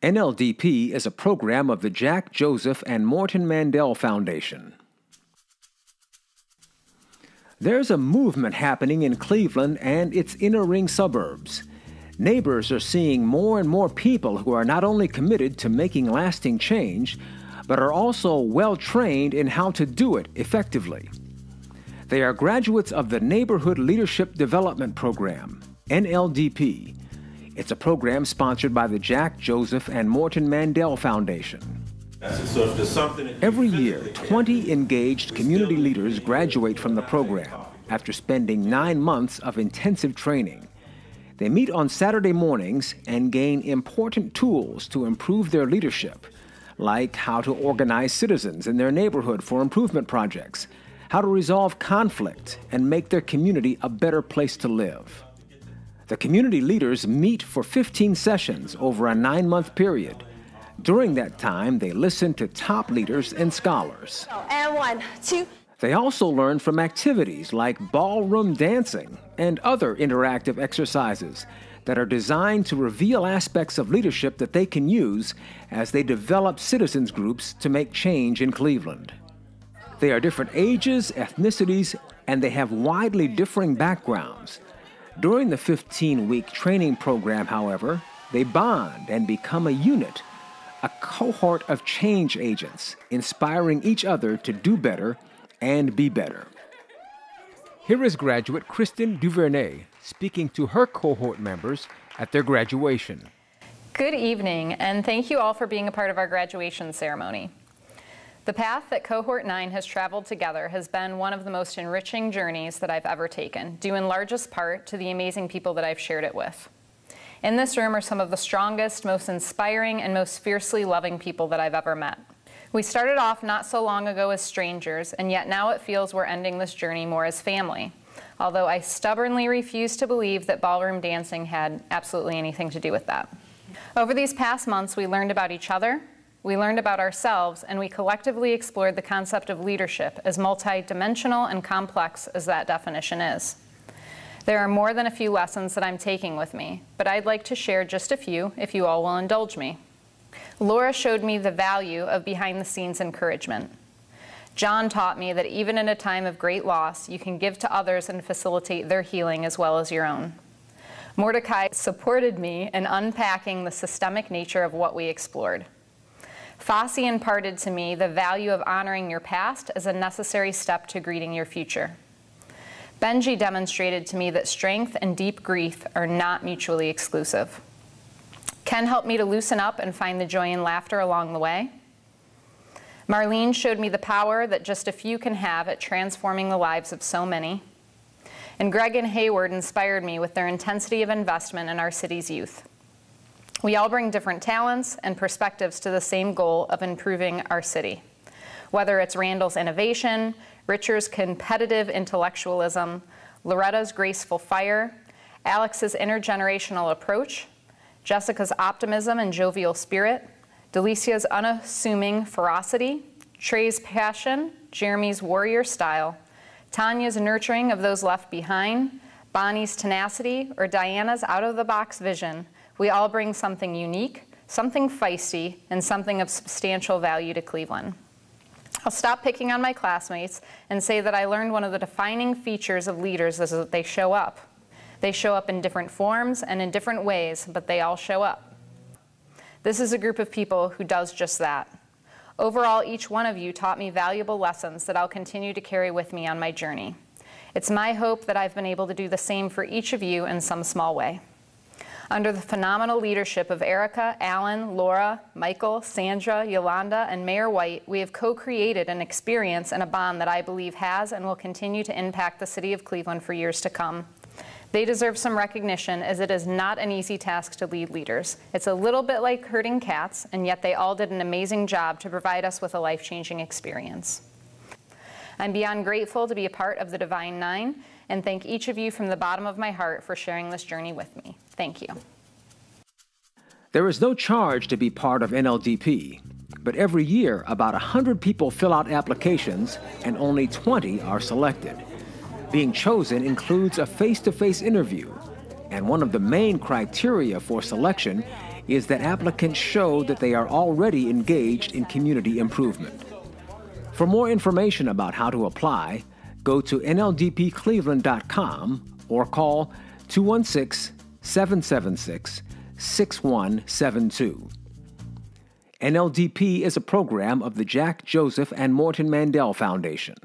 NLDP is a program of the Jack Joseph and Morton Mandel Foundation. There's a movement happening in Cleveland and its inner ring suburbs. Neighbors are seeing more and more people who are not only committed to making lasting change, but are also well-trained in how to do it effectively. They are graduates of the Neighborhood Leadership Development Program, NLDP. It's a program sponsored by the Jack Joseph and Morton Mandel Foundation. Every year, 20 engaged community leaders graduate from the program after spending 9 months of intensive training. They meet on Saturday mornings and gain important tools to improve their leadership, like how to organize citizens in their neighborhood for improvement projects, how to resolve conflict and make their community a better place to live. The community leaders meet for 15 sessions over a 9-month period. During that time, they listen to top leaders and scholars. And 1, 2. They also learn from activities like ballroom dancing and other interactive exercises that are designed to reveal aspects of leadership that they can use as they develop citizens groups to make change in Cleveland. They are different ages, ethnicities, and they have widely differing backgrounds. During the 15-week training program, however, they bond and become a unit, a cohort of change agents, inspiring each other to do better and be better. Here is graduate Kristen Duvernay speaking to her cohort members at their graduation. Good evening, and thank you all for being a part of our graduation ceremony. The path that Cohort 9 has traveled together has been one of the most enriching journeys that I've ever taken, due in largest part to the amazing people that I've shared it with. In this room are some of the strongest, most inspiring, and most fiercely loving people that I've ever met. We started off not so long ago as strangers, and yet now it feels we're ending this journey more as family, although I stubbornly refuse to believe that ballroom dancing had absolutely anything to do with that. Over these past months, we learned about each other, we learned about ourselves, and we collectively explored the concept of leadership, as multidimensional and complex as that definition is. There are more than a few lessons that I'm taking with me, but I'd like to share just a few if you all will indulge me. Laura showed me the value of behind-the-scenes encouragement. John taught me that even in a time of great loss, you can give to others and facilitate their healing as well as your own. Mordecai supported me in unpacking the systemic nature of what we explored. Fossey imparted to me the value of honoring your past as a necessary step to greeting your future. Benji demonstrated to me that strength and deep grief are not mutually exclusive. Ken helped me to loosen up and find the joy and laughter along the way. Marlene showed me the power that just a few can have at transforming the lives of so many. And Greg and Hayward inspired me with their intensity of investment in our city's youth. We all bring different talents and perspectives to the same goal of improving our city. Whether it's Randall's innovation, Richard's competitive intellectualism, Loretta's graceful fire, Alex's intergenerational approach, Jessica's optimism and jovial spirit, Delicia's unassuming ferocity, Trey's passion, Jeremy's warrior style, Tanya's nurturing of those left behind, Bonnie's tenacity, or Diana's out-of-the-box vision, we all bring something unique, something feisty, and something of substantial value to Cleveland. I'll stop picking on my classmates and say that I learned one of the defining features of leaders is that they show up. They show up in different forms and in different ways, but they all show up. This is a group of people who does just that. Overall, each one of you taught me valuable lessons that I'll continue to carry with me on my journey. It's my hope that I've been able to do the same for each of you in some small way. Under the phenomenal leadership of Erica, Alan, Laura, Michael, Sandra, Yolanda, and Mayor White, we have co-created an experience and a bond that I believe has and will continue to impact the city of Cleveland for years to come. They deserve some recognition, as it is not an easy task to lead leaders. It's a little bit like herding cats, and yet they all did an amazing job to provide us with a life-changing experience. I'm beyond grateful to be a part of the Divine Nine, and thank each of you from the bottom of my heart for sharing this journey with me. Thank you. There is no charge to be part of NLDP, but every year about 100 people fill out applications and only 20 are selected. Being chosen includes a face-to-face interview, and one of the main criteria for selection is that applicants show that they are already engaged in community improvement. For more information about how to apply, go to nldpcleveland.com or call 216-776-6172. NLDP is a program of the Jack Joseph and Morton Mandel Foundation.